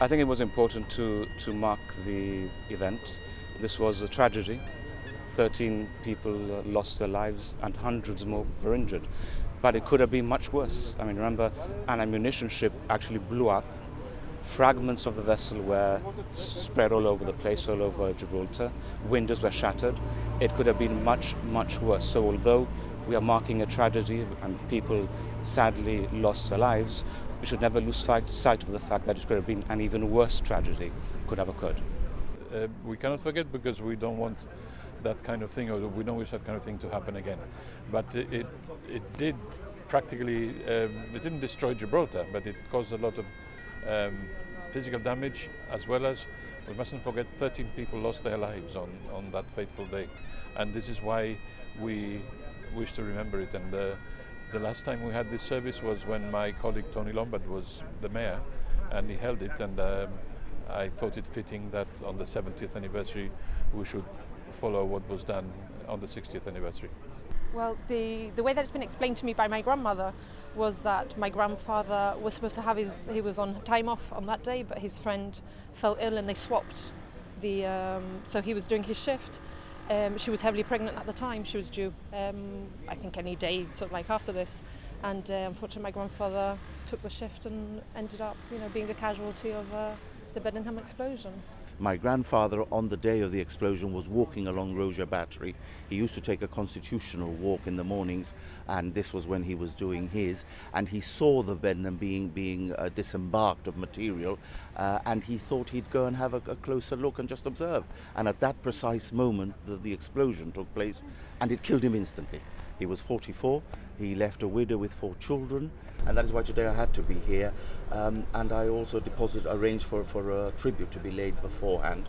I think it was important to mark the event. This was a tragedy. 13 people lost their lives and hundreds more were injured. But it could have been much worse. I mean, remember, an ammunition ship actually blew up. Fragments of the vessel were spread all over the place, all over Gibraltar. Windows were shattered. It could have been much, much worse. So although we are marking a tragedy and people sadly lost their lives, we should never lose sight of the fact that it could have been an even worse tragedy could have occurred. We cannot forget because we don't want that kind of thing, or we don't wish that kind of thing to happen again. But it did practically, it didn't destroy Gibraltar, but it caused a lot of physical damage, as well as, we mustn't forget, 13 people lost their lives on that fateful day. And this is why we wish to remember it. And the last time we had this service was when my colleague Tony Lombard was the mayor, and he held it, and I thought it fitting that on the 70th anniversary we should follow what was done on the 60th anniversary. Well, the way that it's been explained to me by my grandmother was that my grandfather was supposed to have he was on time off on that day, but his friend fell ill and they swapped so he was doing his shift. She was heavily pregnant at the time. She was due, I think, any day, sort of like after this. And unfortunately, my grandfather took the shift and ended up, being a casualty of the Bedenham explosion. My grandfather, on the day of the explosion, was walking along Roja Battery. He used to take a constitutional walk in the mornings, and this was when he was doing his. And he saw the Bedenham being disembarked of material, and he thought he'd go and have a closer look and just observe. And at that precise moment, the explosion took place, and it killed him instantly. He was 44. He left a widow with 4 children, and that is why today I had to be here. And I also arranged for a tribute to be laid beforehand.